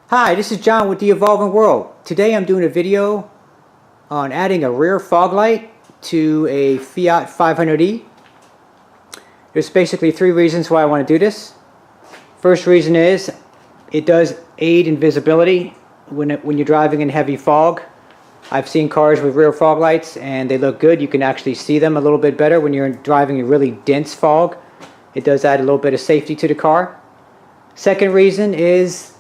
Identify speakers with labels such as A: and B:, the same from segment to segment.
A: Hi, this is John with The Evolving World. Today I'm doing a video on adding a rear fog light to a Fiat 500e. There's basically three reasons why I want to do this. First reason is it does aid in visibility when you're driving in heavy fog. I've seen cars with rear fog lights and they look good. You can actually see them a little bit better when you're driving in really dense fog. It does add a little bit of safety to the car. Second reason is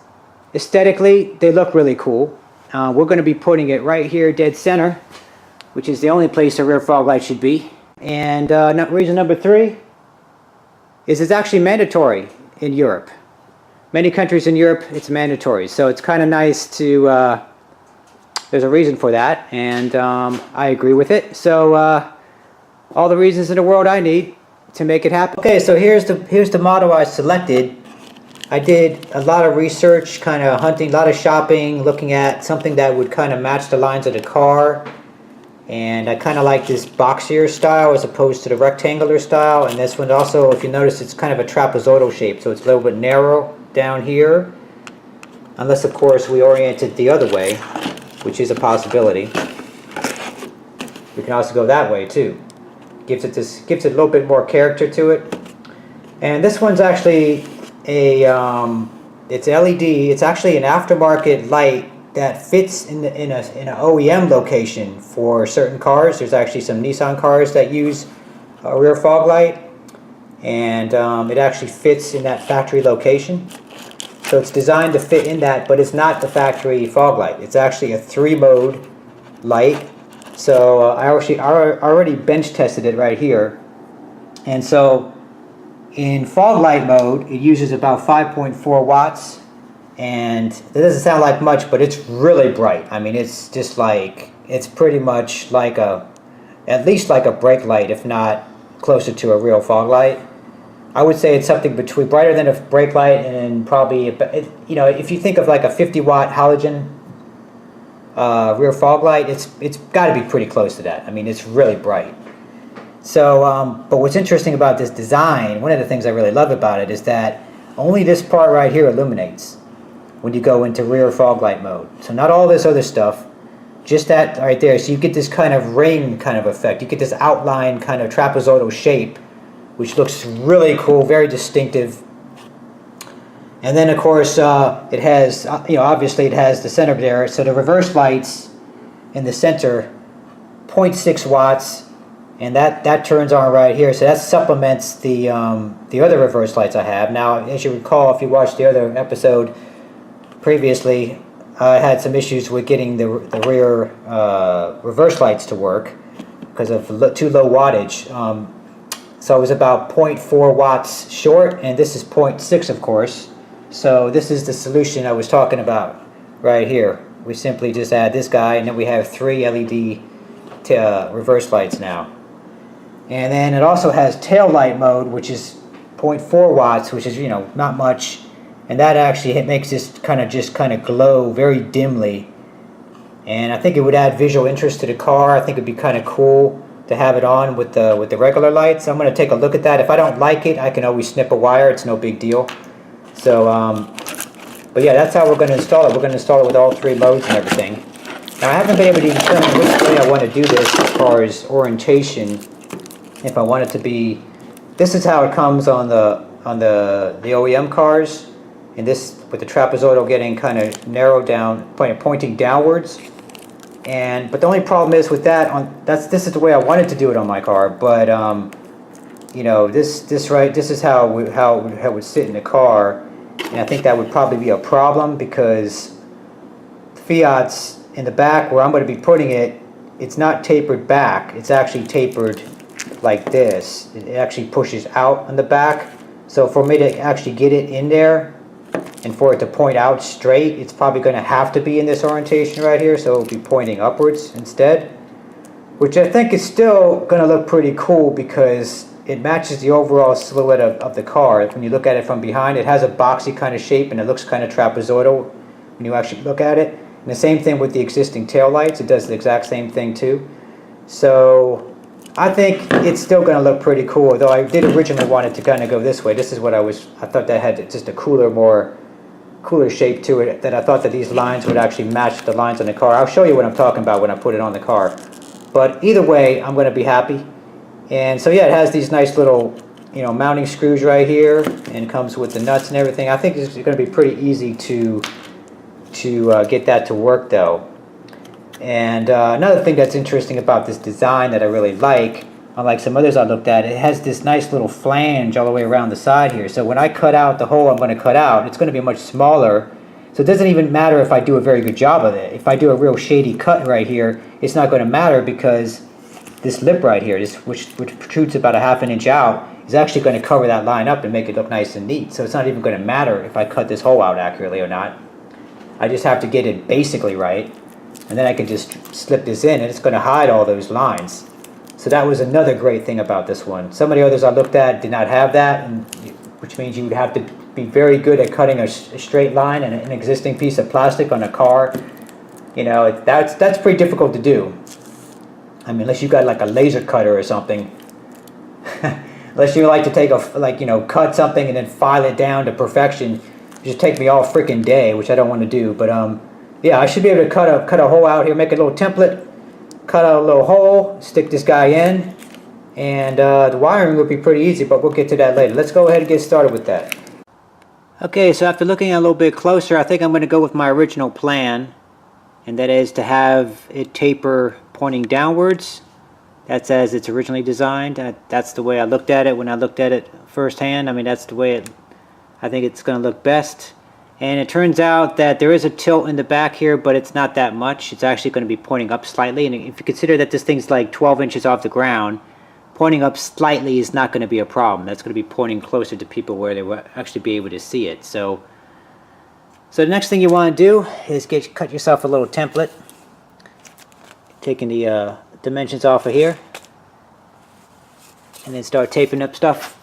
A: aesthetically, they look really cool. We're going to be putting it right here dead center, which is the only place a rear fog light should be. And reason number three is it's actually mandatory in Europe. Many countries in Europe, it's mandatory. So it's kind of nice to, there's a reason for that, and I agree with it. So all the reasons in the world I need to make it happen. Okay, so here's the model I selected. I did a lot of research, kind of hunting, a lot of shopping, looking at something that would kind of match the lines of the car. And I kind of like this boxier style as opposed to the rectangular style. And this one also, if you notice, it's kind of a trapezoidal shape, so it's a little bit narrow down here. Unless, of course, we orient it the other way, which is a possibility. We can also go that way too. Gives it a little bit more character to it. And this one's actually it's LED. It's actually an aftermarket light that fits in an OEM location for certain cars. There's actually some Nissan cars that use a rear fog light, and it actually fits in that factory location. So it's designed to fit in that, but it's not the factory fog light. It's actually a 3-mode light. So I already bench tested it right here, and so in fog light mode, it uses about 5.4 watts, and it doesn't sound like much, but it's really bright. I mean, it's just like, it's pretty much like at least like a brake light, if not closer to a real fog light. I would say it's something between brighter than a brake light and probably, you know, if you think of like a 50-watt halogen rear fog light, it's got to be pretty close to that. I mean, it's really bright. So, but what's interesting about this design, one of the things I really love about it, is that only this part right here illuminates when you go into rear fog light mode. So not all this other stuff, just that right there. So you get this kind of ring kind of effect. You get this outline kind of trapezoidal shape, which looks really cool, very distinctive. And then of course it has, you know, obviously it has the center there. So the reverse lights in the center, 0.6 watts. And that turns on right here, so that supplements the other reverse lights I have. Now, as you recall, if you watched the other episode previously, I had some issues with getting the rear reverse lights to work because of too low wattage. So it was about 0.4 watts short, and this is 0.6, of course. So this is the solution I was talking about right here. We simply just add this guy, and then we have 3 LED reverse lights now. And then it also has tail light mode, which is 0.4 watts, which is, you know, not much. And that actually makes this kind of glow very dimly. And I think it would add visual interest to the car. I think it'd be kind of cool to have it on with the regular lights. I'm going to take a look at that. If I don't like it, I can always snip a wire. It's no big deal. So, but yeah, that's how we're going to install it. We're going to install it with all 3 modes and everything. Now, I haven't been able to determine which way I want to do this as far as orientation. If I want it to be, this is how it comes on the OEM cars, and this with the trapezoidal getting kind of narrowed down, pointing downwards. But the only problem is with that, this is the way I wanted to do it on my car. But you know, this is how it would sit in the car, and I think that would probably be a problem because Fiat's in the back where I'm going to be putting it, it's not tapered back. It's actually tapered like this. It actually pushes out on the back. So for me to actually get it in there and for it to point out straight, it's probably going to have to be in this orientation right here. So it'll be pointing upwards instead, which I think is still going to look pretty cool because it matches the overall silhouette of the car. When you look at it from behind, it has a boxy kind of shape and it looks kind of trapezoidal when you actually look at it. And the same thing with the existing tail lights. It does the exact same thing too. So I think it's still going to look pretty cool, though I did originally want it to kind of go this way. This is what I thought that had just a cooler, more cooler shape to it that I thought that these lines would actually match the lines on the car. I'll show you what I'm talking about when I put it on the car. But either way, I'm going to be happy. And so yeah, it has these nice little, you know, mounting screws right here, and comes with the nuts and everything. I think it's going to be pretty easy to get that to work though. And another thing that's interesting about this design that I really like, unlike some others I looked at, it has this nice little flange all the way around the side here. So when I cut out the hole I'm going to cut out, it's going to be much smaller. So it doesn't even matter if I do a very good job of it. If I do a real shady cut right here, it's not going to matter, because this lip right here, which protrudes about a ½ inch out, is actually going to cover that line up and make it look nice and neat. So it's not even going to matter if I cut this hole out accurately or not. I just have to get it basically right, and then I can just slip this in and it's going to hide all those lines. So that was another great thing about this one. Some of the others I looked at did not have that, which means you would have to be very good at cutting a straight line and an existing piece of plastic on a car. You know, that's pretty difficult to do. I mean, unless you got like a laser cutter or something. Unless you like to take cut something and then file it down to perfection. It just take me all freaking day, which I don't want to do. But yeah, I should be able to cut a hole out here, make a little template, cut out a little hole, stick this guy in, and the wiring would be pretty easy, but we'll get to that later. Let's go ahead and get started with that. Okay, so after looking at it a little bit closer, I think I'm going to go with my original plan, and that is to have it taper pointing downwards. That's as it's originally designed. That's the way I looked at it when I looked at it firsthand. I mean, that's the way I think it's going to look best. And it turns out that there is a tilt in the back here, but it's not that much. It's actually going to be pointing up slightly. And if you consider that this thing's like 12 inches off the ground, pointing up slightly is not going to be a problem. That's going to be pointing closer to people where they will actually be able to see it. So the next thing you want to do is cut yourself a little template. Taking the dimensions off of here, and then start taping up stuff.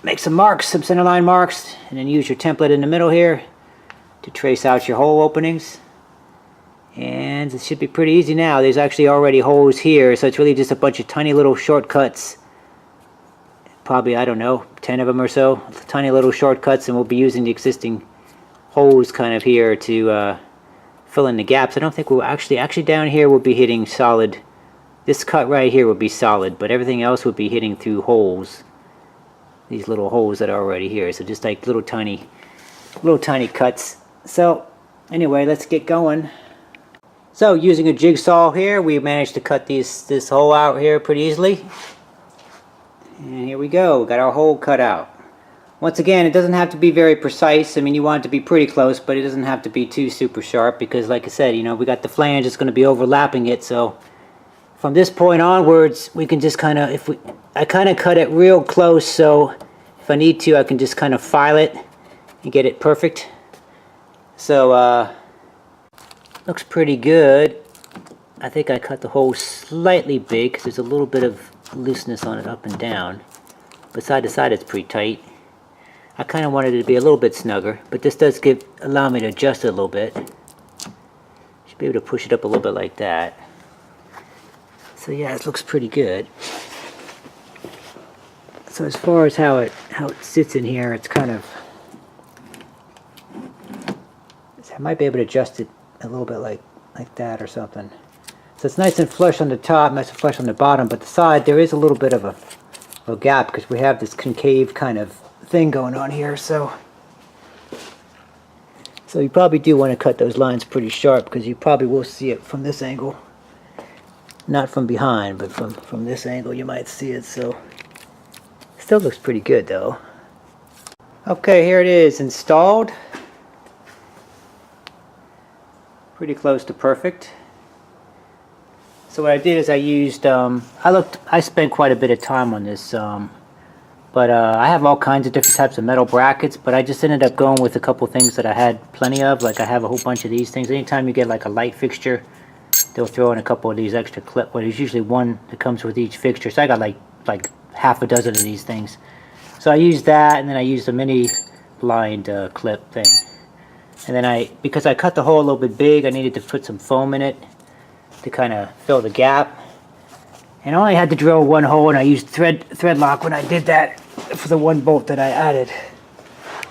A: Make some marks, some centerline marks, and then use your template in the middle here to trace out your hole openings. And it should be pretty easy now. There's actually already holes here, so it's really just a bunch of tiny little shortcuts. Probably, I don't know, 10 of them or so. Tiny little shortcuts, and we'll be using the existing holes kind of here to fill in the gaps. I don't think we'll actually down here we'll be hitting solid. This cut right here would be solid, but everything else would be hitting through holes. These little holes that are already here. So just like little tiny cuts. So anyway, let's get going. So using a jigsaw here, we managed to cut this hole out here pretty easily. And here we go. We got our hole cut out. Once again, it doesn't have to be very precise. I mean, you want it to be pretty close, but it doesn't have to be too super sharp, because like I said, you know, we got the flange, it's going to be overlapping it. So from this point onwards, we can just kind of, I kind of cut it real close, so if I need to, I can just kind of file it and get it perfect. So looks pretty good. I think I cut the hole slightly big because there's a little bit of looseness on it up and down, but side to side it's pretty tight. I kind of wanted it to be a little bit snugger, but this does allow me to adjust it a little bit. Should be able to push it up a little bit like that. So yeah, it looks pretty good. So as far as how it sits in here, it's kind of, I might be able to adjust it a little bit like that or something. So it's nice and flush on the top, nice and flush on the bottom, but the side there is a little bit of a gap because we have this concave kind of thing going on here. So you probably do want to cut those lines pretty sharp, because you probably will see it from this angle. Not from behind, but from this angle you might see it. So still looks pretty good though. Okay, here it is installed. Pretty close to perfect. So what I did is I used, I spent quite a bit of time on this, but I have all kinds of different types of metal brackets, but I just ended up going with a couple things that I had plenty of. Like I have a whole bunch of these things. Anytime you get like a light fixture, they'll throw in a couple of these extra clip. Well, there's usually one that comes with each fixture, so I got like half a dozen of these things. So I used that, and then I used a mini blind clip thing. And then because I cut the hole a little bit big, I needed to put some foam in it to kind of fill the gap. And I only had to drill one hole, and I used thread lock when I did that for the one bolt that I added.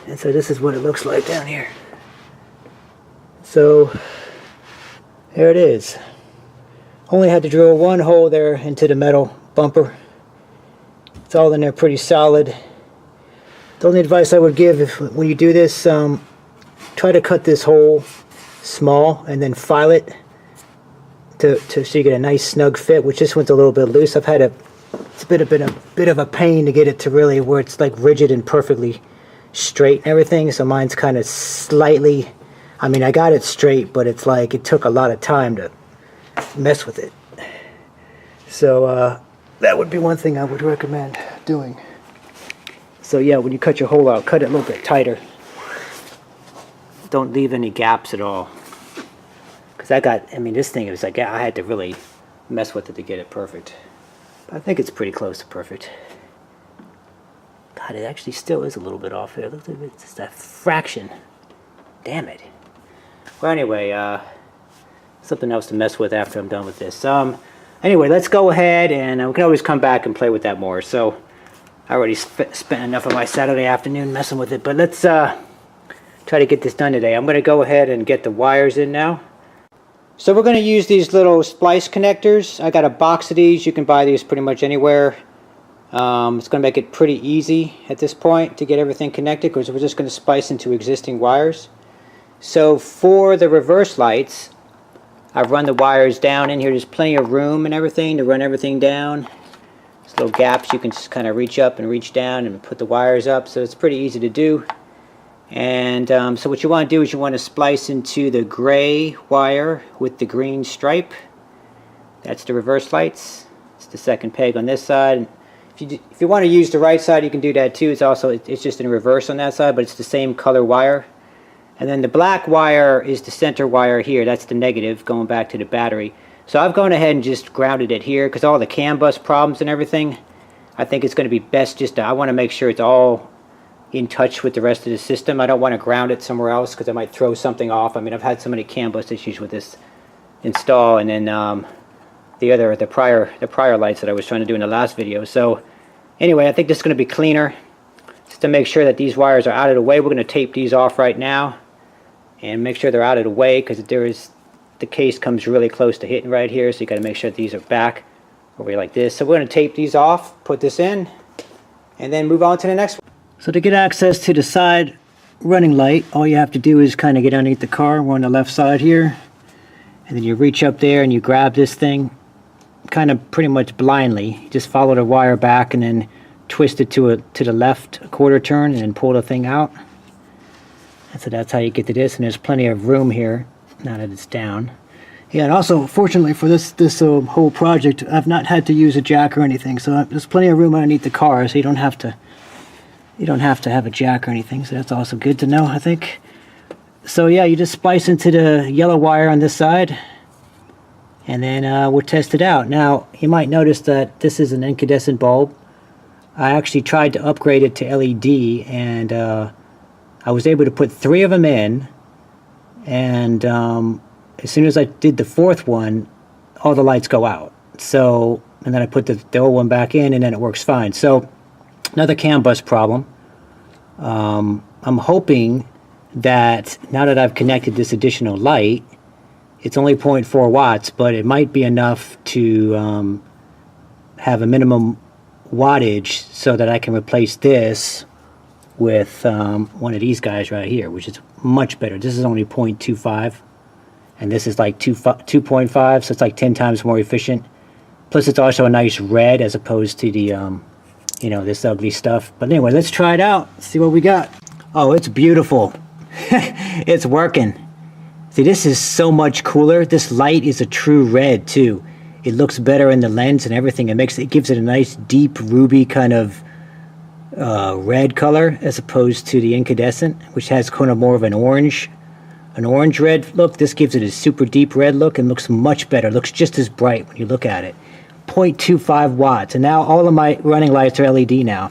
A: And so this is what it looks like down here. So there it is. Only had to drill one hole there into the metal bumper. It's all in there pretty solid. The only advice I would give when you do this, try to cut this hole small and then file it so you get a nice snug fit, which this one's a little bit loose. It's been a bit of a pain to get it to really where it's like rigid and perfectly straight and everything. So mine's kind of slightly, I mean, I got it straight, but it's like it took a lot of time to mess with it. So that would be one thing I would recommend doing. So yeah, when you cut your hole out, cut it a little bit tighter. Don't leave any gaps at all. Because I mean, this thing was like, I had to really mess with it to get it perfect. But I think it's pretty close to perfect. God, it actually still is a little bit off there. Look at it, it's just a fraction. Damn it. Well, anyway, something else to mess with after I'm done with this. Anyway, let's go ahead and we can always come back and play with that more. So I already spent enough of my Saturday afternoon messing with it, but let's try to get this done today. I'm going to go ahead and get the wires in now. So we're going to use these little splice connectors. I got a box of these. You can buy these pretty much anywhere. It's going to make it pretty easy at this point to get everything connected because we're just going to splice into existing wires. So for the reverse lights, I've run the wires down in here. There's plenty of room and everything to run everything down. There's little gaps you can just kind of reach up and reach down and put the wires up. So it's pretty easy to do. And so what you want to do is you want to splice into the gray wire with the green stripe. That's the reverse lights. It's the second peg on this side. If you want to use the right side, you can do that too. It's just in reverse on that side, but it's the same color wire. And then the black wire is the center wire here. That's the negative going back to the battery. So I've gone ahead and just grounded it here because all the CAN bus problems and everything, I think it's going to be best just I want to make sure it's all in touch with the rest of the system. I don't want to ground it somewhere else because I might throw something off. I mean, I've had so many CAN bus issues with this install, and then the prior lights that I was trying to do in the last video. So anyway, I think this is going to be cleaner. Just to make sure that these wires are out of the way, we're going to tape these off right now and make sure they're out of the way because the case comes really close to hitting right here, so you got to make sure that these are back over like this. So we're going to tape these off, put this in, and then move on to the next one. So to get access to the side running light, all you have to do is kind of get underneath the car. We're on the left side here, and then you reach up there and you grab this thing kind of pretty much blindly. Just follow the wire back and then twist it to the left a quarter turn and then pull the thing out. And so that's how you get to this, and there's plenty of room here now that it's down. Yeah, and also fortunately for this whole project, I've not had to use a jack or anything, so there's plenty of room underneath the car, so you don't have to have a jack or anything. So that's also good to know, I think. So yeah, you just splice into the yellow wire on this side, and then we'll test it out. Now you might notice that this is an incandescent bulb. I actually tried to upgrade it to LED, and I was able to put 3 of them in, and as soon as I did the 4th one, all the lights go out. So, and then I put the old one back in, and then it works fine. So another CAN bus problem. I'm hoping that now that I've connected this additional light, it's only 0.4 watts, but it might be enough to have a minimum wattage so that I can replace this with one of these guys right here, which is much better. This is only 0.25, and this is like 2.5, so it's like 10 times more efficient. Plus it's also a nice red as opposed to the you know, this ugly stuff. But anyway, let's try it out, see what we got. Oh, it's beautiful. It's working. See, this is so much cooler. This light is a true red too. It looks better in the lens and everything. It gives it a nice deep ruby kind of red color as opposed to the incandescent, which has kind of more of an orange red look. This gives it a super deep red look and looks much better. Looks just as bright when you look at it. 0.25 watts, and now all of my running lights are LED now.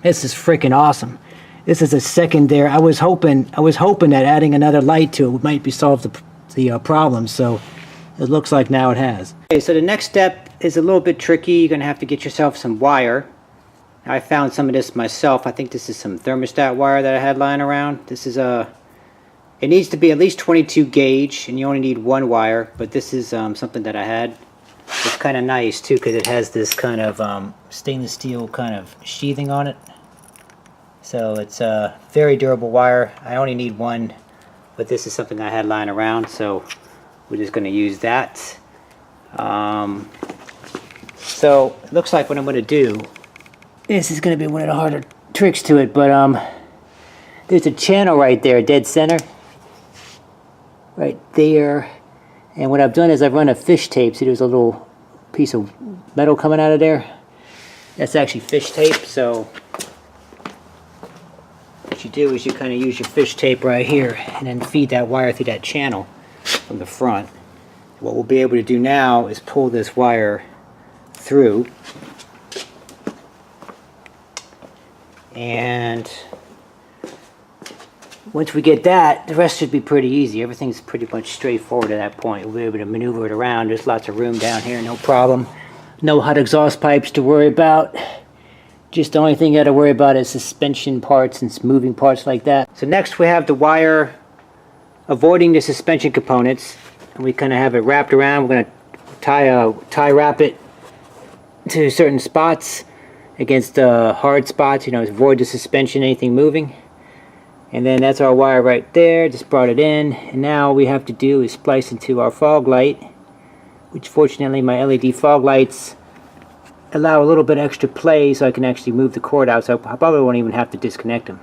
A: This is freaking awesome. This is a secondary. I was hoping that adding another light to it might be solve the problem. So it looks like now it has. Okay, so the next step is a little bit tricky. You're gonna have to get yourself some wire. I found some of this myself. I think this is some thermostat wire that I had lying around. This is It needs to be at least 22 gauge, and you only need one wire, but this is something that I had. It's kind of nice too because it has this kind of stainless steel kind of sheathing on it. So it's a very durable wire. I only need one, but this is something I had lying around, so we're just going to use that. So it looks like what I'm going to do, this is going to be one of the harder tricks to it, but there's a channel right there, dead center, right there. And what I've done is I've run a fish tape. See, there's a little piece of metal coming out of there. That's actually fish tape. So what you do is you kind of use your fish tape right here and then feed that wire through that channel from the front. What we'll be able to do now is pull this wire through, and once we get that, the rest should be pretty easy. Everything's pretty much straightforward at that point. We'll be able to maneuver it around. There's lots of room down here, no problem. No hot exhaust pipes to worry about. Just the only thing you got to worry about is suspension parts and moving parts like that. So next we have the wire avoiding the suspension components, and we kind of have it wrapped around. We're going to tie wrap it to certain spots against hard spots, you know, avoid the suspension, anything moving. And then that's our wire right there, just brought it in, and now all we have to do is splice into our fog light, which fortunately my LED fog lights allow a little bit extra play so I can actually move the cord out, so I probably won't even have to disconnect them.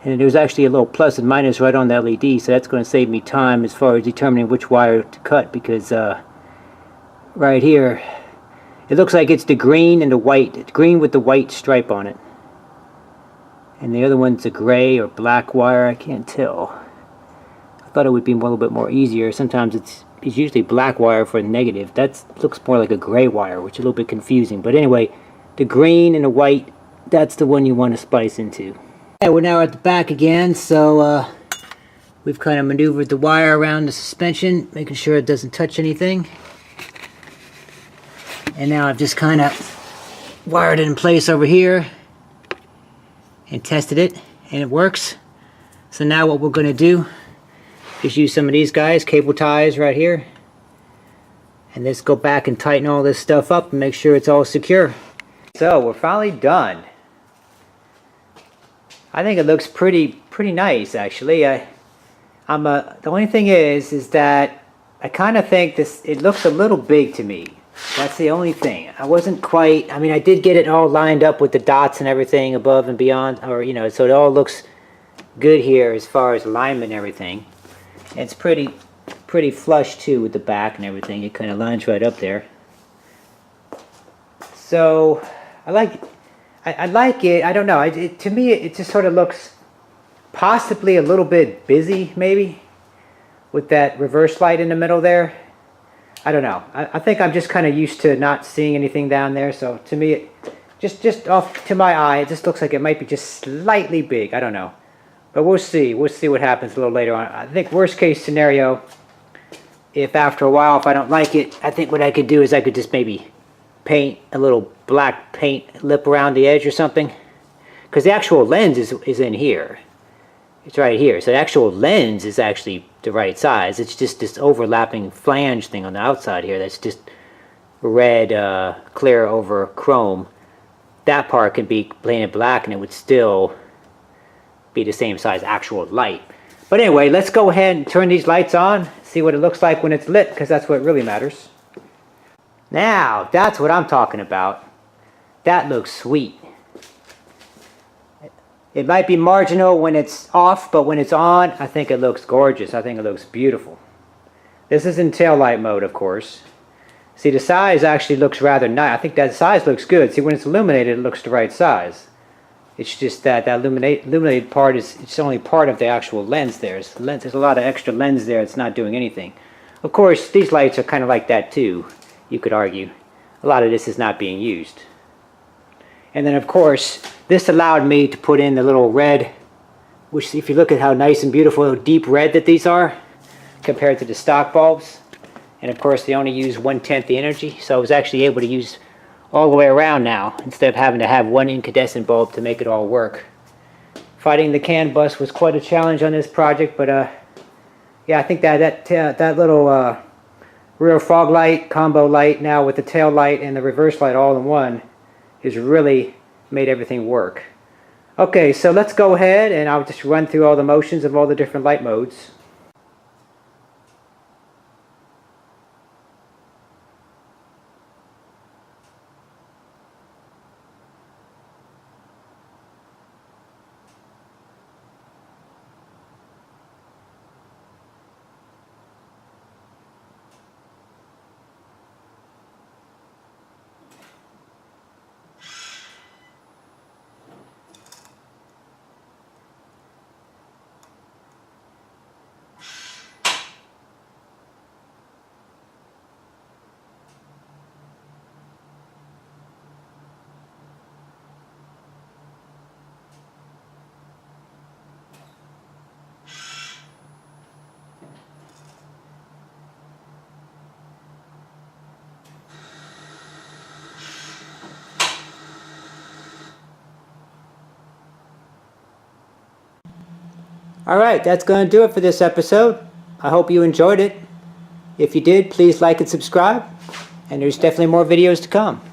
A: And there's actually a little plus and minus right on the LED, so that's going to save me time as far as determining which wire to cut, because right here it looks like it's the green and the white. It's green with the white stripe on it. And the other one's a gray or black wire, I can't tell. I thought it would be a little bit more easier. Sometimes it's usually black wire for the negative. That looks more like a gray wire, which is a little bit confusing. But anyway, the green and the white, that's the one you want to splice into. Yeah, we're now at the back again, so we've kind of maneuvered the wire around the suspension, making sure it doesn't touch anything. And now I've just kind of wired it in place over here and tested it, and it works. So now what we're going to do is use some of these guys, cable ties right here, and let's go back and tighten all this stuff up and make sure it's all secure. So we're finally done. I think it looks pretty nice, actually. The only thing is that I kind of think it looks a little big to me. That's the only thing. I wasn't quite, I mean, I did get it all lined up with the dots and everything above and beyond, or, you know, so it all looks good here as far as alignment and everything. And it's pretty flush too with the back and everything. It kind of lines right up there. So I like it. I like it. I don't know. To me, it just sort of looks possibly a little bit busy, maybe, with that reverse light in the middle there. I don't know. I think I'm just kind of used to not seeing anything down there. So to me, just off to my eye, it just looks like it might be just slightly big. I don't know. But we'll see. We'll see what happens a little later on. I think worst case scenario, if after a while, if I don't like it, I think what I could do is I could just maybe paint a little black paint lip around the edge or something. Because the actual lens is in here. It's right here. So the actual lens is actually the right size. It's just this overlapping flange thing on the outside here that's just red clear over chrome. That part can be painted black and it would still be the same size actual light. But anyway, let's go ahead and turn these lights on, see what it looks like when it's lit, because that's what really matters. Now, that's what I'm talking about. That looks sweet. It might be marginal when it's off, but when it's on, I think it looks gorgeous. I think it looks beautiful. This is in tail light mode, of course. See, the size actually looks rather nice. I think that size looks good. See, when it's illuminated, it looks the right size. It's just that illuminated part it's only part of the actual lens there. There's a lot of extra lens there. It's not doing anything. Of course, these lights are kind of like that too, you could argue. A lot of this is not being used. And then, of course, this allowed me to put in the little red, which if you look at how nice and beautiful, deep red that these are compared to the stock bulbs. And of course, they only use 1/10 the energy, so I was actually able to use all the way around now, instead of having to have one incandescent bulb to make it all work. fighting the CAN bus was quite a challenge on this project, but yeah, I think that little rear fog light, combo light now with the tail light and the reverse light all in one has really made everything work. Okay, so let's go ahead and I'll just run through all the motions of all the different light modes. Alright, that's going to do it for this episode. I hope you enjoyed it. If you did, please like and subscribe, and there's definitely more videos to come.